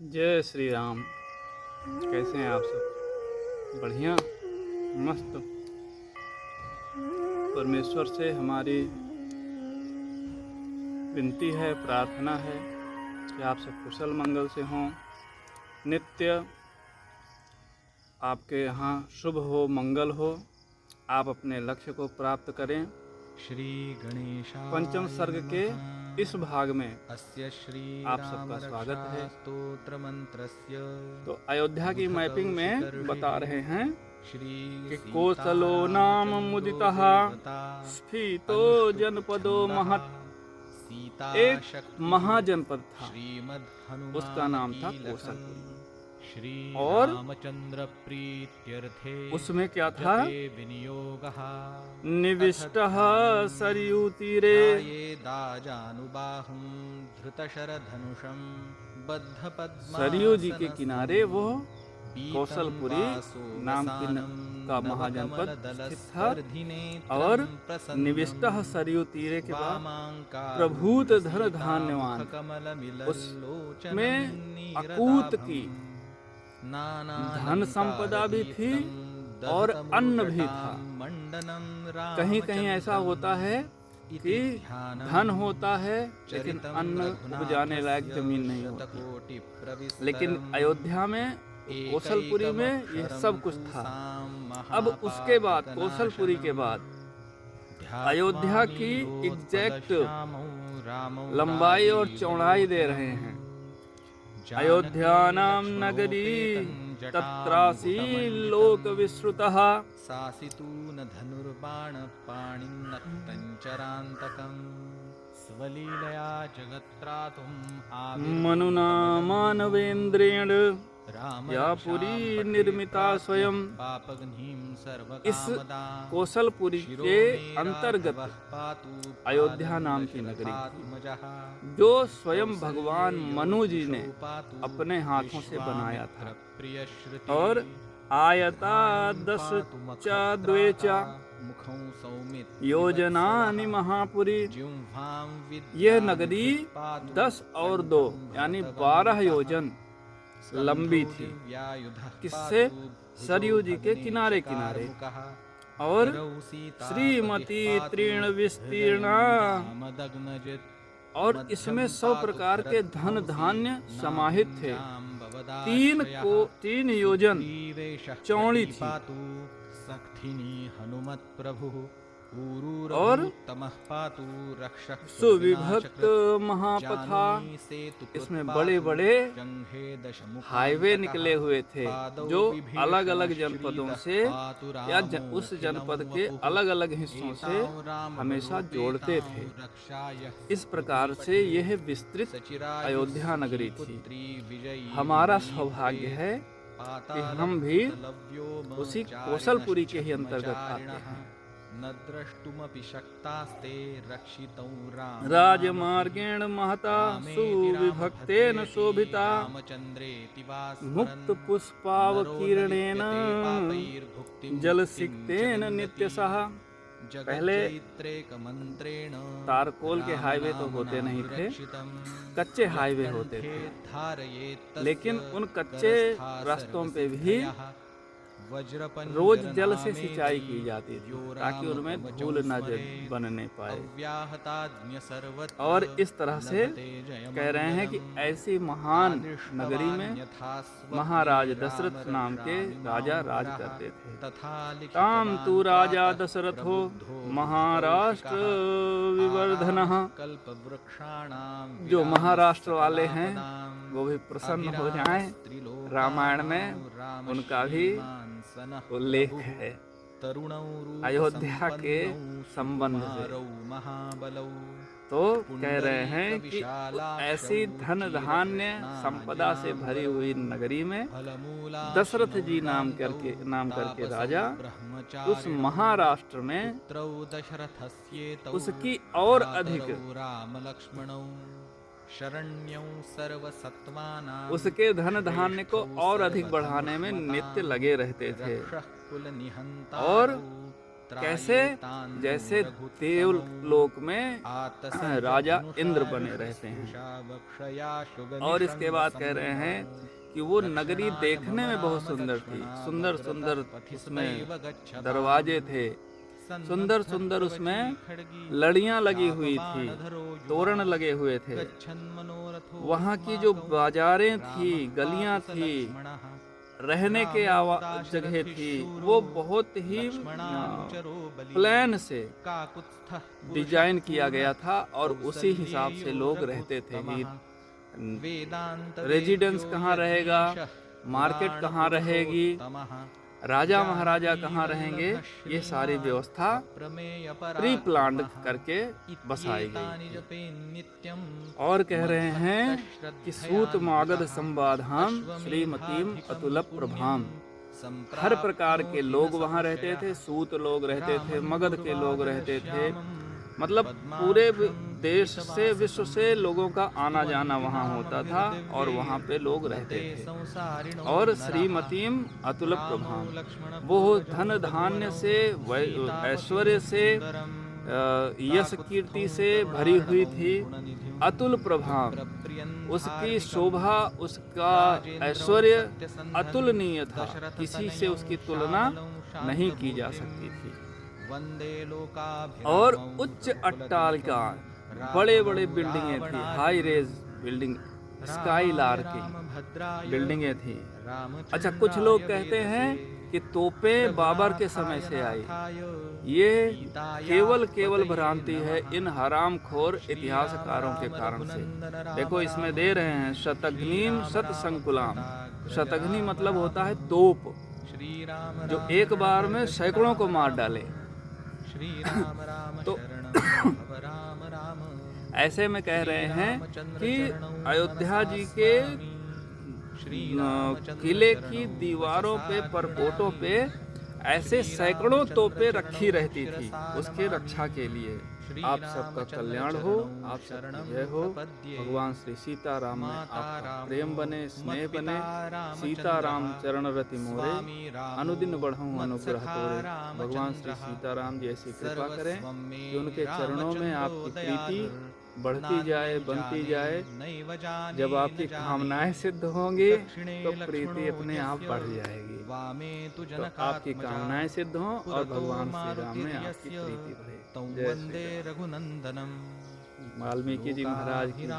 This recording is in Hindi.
जय श्री राम। कैसे हैं आप सब? बढ़िया, मस्त। परमेश्वर से हमारी विनती है, प्रार्थना है कि आप सब कुशल मंगल से हों। नित्य आपके यहाँ शुभ हो, मंगल हो, आप अपने लक्ष्य को प्राप्त करें। श्री गणेशाय पंचम सर्ग के इस भाग में अस्य श्री आप सबका स्वागत है। स्तोत्र मंत्रस्य तो अयोध्या की मैपिंग में बता रहे हैं कि श्री कोसलो नाम मुदितः स्फीतो जनपदो महत्। एक महाजनपद था, उसका नाम था कोसलपुरी। श्री और रामचंद्र प्रीत्यर्थे उसमें क्या था? विनियोगः निविष्टः सरयू तीरे। दाजानुबाहुं धृतशरधनुषं बद्धपद्मा सरयू जी के किनारे वो कौशलपुरी नाम का महाजनपद स्थित था। और निविष्टः सरयू तीरे के बाद प्रभूत धन धान्यवान, उसमें अकूत की धन संपदा भी थी और अन्न भी था। कहीं कहीं ऐसा होता है कि धन होता है लेकिन अन्न उपजाने लायक जमीन नहीं होती। लेकिन अयोध्या में, कौशलपुरी में यह सब कुछ था। अब उसके बाद, कौशलपुरी के बाद अयोध्या की एग्जैक्ट लंबाई और चौड़ाई दे रहे हैं। अयोध्यानाम नगरी तत्रासी लोक विश्रुतः सासितून धनुर्बाण पाणिन्नक्तञ्चरान्तकम् स्वलीलया जगत्रातुम् मनुना मानवेन्द्रेण या पुरी निर्मिता स्वयं। इस कौशलपुरी के अंतर्गत अयोध्या नाम की नगरी थी, जो स्वयं भगवान मनु जी ने अपने हाथों से बनाया था। और आयता 10 च 2 च योजनानि महापुरी। यह नगरी 10 और 2 यानी 12 योजन लंबी थी। किससे? सरयू जी के किनारे किनारे। और श्रीमती तीर्ण विस्तीर्णा, और इसमें 100 प्रकार के धन धान्य समाहित थे। 3 योजन चौड़ी थी। हनुमत प्रभु और सुविभक्त महापथा, इसमें बड़े बड़े हाईवे निकले हुए थे जो अलग अलग जनपदों से या उस जनपद के अलग अलग हिस्सों से हमेशा जोड़ते थे। इस प्रकार से यह विस्तृत अयोध्या नगरी थी। हमारा सौभाग्य है कि हम भी उसी कौशलपुरी के ही अंतर्गत आते हैं। न द्रष्टुमपि शक्तास्ते रक्षितौ राम राजमार्गेण महता सुविभक्तेन शोभिता मुक्त पुष्पावकीर्णेन जलसिक्तेन नित्यशः। पहले तारकोल के हाईवे तो होते नहीं थे, कच्चे हाईवे होते थे। लेकिन उन कच्चे रास्तों पे भी रोज जल से सिंचाई की जाती थी ताकि उनमें धूल न बनने पाए। और इस तरह से कह रहे हैं कि ऐसी महान नगरी में महाराज दशरथ नाम के राजा राज करते थे। ताम तू राजा दशरथ हो महाराष्ट्र विवर्धनः। जो महाराष्ट्र वाले हैं वो भी प्रसन्न हो जाएं। रामायण में उनका भी उल्लेख है अयोध्या के संबंध से। तो कह रहे हैं कि ऐसी धन धान्य संपदा से भरी हुई नगरी में दशरथ जी नाम करके राजा उस महाराष्ट्र में उसकी और अधिक उसके धन धान्य को और अधिक बढ़ाने में नित्य लगे रहते थे। और कैसे? जैसे देवलोक में राजा इंद्र बने रहते हैं। और इसके बाद कह रहे हैं कि वो नगरी देखने में बहुत सुंदर थी। सुंदर सुंदर उसमें दरवाजे थे, सुंदर सुंदर उसमें लड़ियां लगी हुई थी, तोरण लगे हुए थे। वहाँ की जो बाजारें थी, गलियां थी, रहने के जगह थी, वो बहुत ही प्लान से डिजाइन किया गया था और उसी हिसाब से लोग रहते थे कि रेजिडेंस कहाँ रहेगा, मार्केट कहाँ रहेगी, राजा महाराजा कहाँ रहेंगे, ये सारी व्यवस्था प्री प्लान्ड करके बसाई गई। और कह रहे हैं कि सूत मागध संबाधाम श्रीमतीम अतुल प्रभाम। हर प्रकार के लोग वहाँ रहते थे, सूत लोग रहते थे, मगध के लोग रहते थे, मतलब पूरे देश से, विश्व से लोगों का आना जाना वहाँ होता था और वहाँ पे लोग रहते थे। और श्रीमतीम अतुल प्रभाम, वो धन धान्य से, ऐश्वर्य से, यश कीर्ति से भरी हुई थी। अतुल प्रभाम, उसकी शोभा, उसका ऐश्वर्य अतुलनीय था, किसी से उसकी तुलना नहीं की जा सकती थी। और उच्च अट्टालिका, बड़े बड़े बिल्डिंगें थी, हाई रेज बिल्डिंग, स्काई लार्किंग बिल्डिंगें थी। अच्छा, कुछ लोग कहते हैं कि तोपें बाबर के समय से आई। ये केवल भ्रांति है इन हरामखोर इतिहासकारों के कारण से। देखो इसमें दे रहे हैं शतघ्नीम शत संकुलाम। शतघ्नी मतलब होता है तोप, जो एक बार में सैकड़ों को मार डाले। तो ऐसे में कह रहे हैं कि अयोध्या जी के किले की दीवारों पे, परकोटों पे ऐसे सैकड़ों तोपें रखी रहती थी उसके रक्षा के लिए। आप सबका कल्याण हो, आप सबकी जय हो। भगवान श्री सीताराम में आपका प्रेम बने, स्नेह बने। सीताराम चरण रति मोरे, अनुदिन बढ़ऊं अनुग्रह तोरे। भगवान श्री सीताराम जी ऐसी कृपा करें कि उनके चरणों में आपकी प्रीति बढ़ती जाए, बनती जाए। जब आपकी कामनाएं सिद्ध होंगी तो प्रीति अपने आप बढ़ जाएगी। तो आपकी कामनाएं सिद्ध हों और भगवान श्री राम में आपकी प्रीति बढ़े। जय श्री राम। वाल्मीकि जी महाराज की जय।